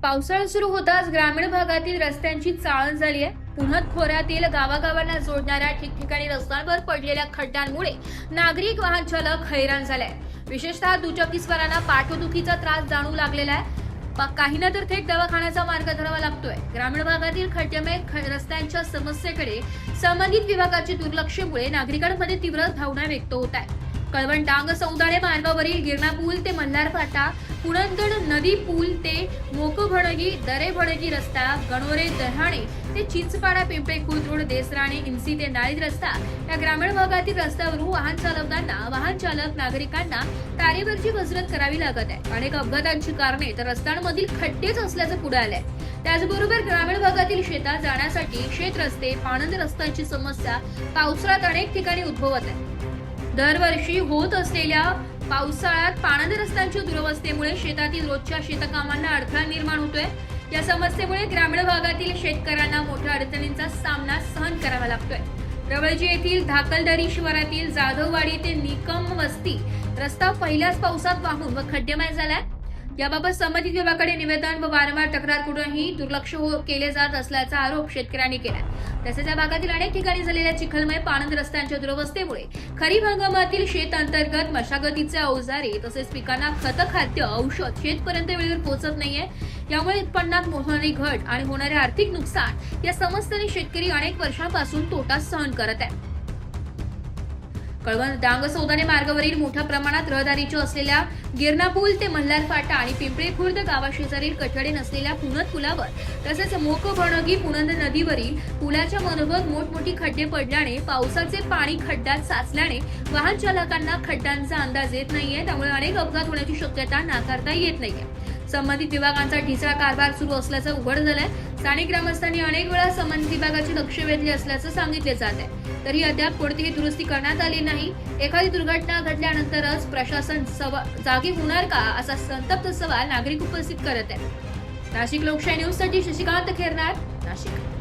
पावसाळा सुरू होताच ग्रामीण भागातील रस्त्यांची चाळण झाली आहे. पुन्हा खोऱ्यातील गावागावांना जोडणाऱ्या ठिकठिकाणी रस्त्यांवर पडलेल्या खड्ड्यांमुळे नागरिक वाहन चालक हैराण झाले आहेत. विशेषतः दुचाकीस्वारांना पाठदुखीचा त्रास जाणवू लागलेला आहे. काहींना तर थेट दवाखान्याचा मार्ग धरावा लागतोय. ग्रामीण भागातील खड्ड्यामय रस्त्यांच्या समस्येकडे संबंधित विभागाच्या दुर्लक्षामुळे नागरिकांमध्ये तीव्र भावना व्यक्त होत आहे. कळवण डांग सौंदाणे मार्गावरील गिरणा पूल ते मल्हार फाटा, पुणंदड नदी पूल ते मोकभणगी दरेभणगी रस्ता, गणोरे दहाणे ते चिंचपाडा पिंपळे खुर्द रोड, देसराणे इंसी ते नाळीद रस्ता या ग्रामीण भागातील रस्त्यावरून वाहन चालक नागरिकांना तारेवरची कसरत करावी लागत आहे. अनेक अपघातांची कारणे तर रस्त्यांमधील खड्डेच असल्याचं पुढे आलंय. त्याचबरोबर ग्रामीण भागातील शेतात जाण्यासाठी शेत रस्ते, पाणंद रस्त्यांची समस्या पावसाळ्यात अनेक ठिकाणी उद्भवत आहे. दरवर्षी होत असलेल्या पावसाळ्यात पाणंद रस्त्यांच्या दुरवस्थेमुळे शेतातील रोजच्या शेतकामांना अडथळा निर्माण होतोय. या समस्येमुळे ग्रामीण भागातील शेतकऱ्यांना मोठ्या अडचणींचा सामना सहन करावा लागतोय. रवळजी येथील धाकलदरी शिवारातील जाधववाडी ते निकम वस्ती रस्ता पहिल्याच पावसात वाहून व खड्डेमय झालाय. याबाबत संबंधित विभागाकडे निवेदन व वारंवार तक्रार करूनही दुर्लक्ष केले जात असल्याचा आरोप शेतकऱ्यांनी केला. तसेच या भागातील अनेक ठिकाणी झालेल्या चिखलमय पाणंद रस्त्यांच्या दुरवस्थेमुळे खरीप हंगामातील शेत अंतर्गत मशागतीचे अवजारे तसेच पिकांना खतखाद्य औषध शेतपर्यंत वेळेवर पोहोचत नाहीये. यामुळे उत्पन्नात होणारी घट आणि होणारे आर्थिक नुकसान या समस्येने शेतकरी अनेक वर्षांपासून तोटा सहन करत आहे. कळवण डांग सौदाणे मार्गावरील मोठ्या प्रमाणात रहदारीच्या असलेल्या गिरणा पूल ते मल्हार फाटा आणि पिंपळे खुर्द गावाशेजारील कठडे नसलेल्या पुनद पुलावर तसेच मोकभणगी पुनद नदीवरील पुलाच्या मधोमध मोठमोठी खड्डे पडल्याने पावसाचे पाणी खड्ड्यात साचल्याने वाहन चालकांना खड्ड्यांचा अंदाज येत नाहीये. त्यामुळे अनेक अपघात होण्याची शक्यता नाकारता येत नाहीये. संबंधित विभागांचा ढिसाळ कारभार सुरू असल्याचं उघड झालंय. स्थानिक ग्रामस्थांनी अनेक वेळा संबंधित विभागाचे लक्ष वेधले असल्याचं सांगितले जात आहे. तरी अद्याप कोणतीही दुरुस्ती करण्यात आली नाही. एखादी दुर्घटना घडल्यानंतरच प्रशासन जागी होणार का असा संतप्त सवाल नागरिक उपस्थित करत आहेत. नाशिक लोकशाही न्यूज साठी शशिकांत खेरनार, नाशिक.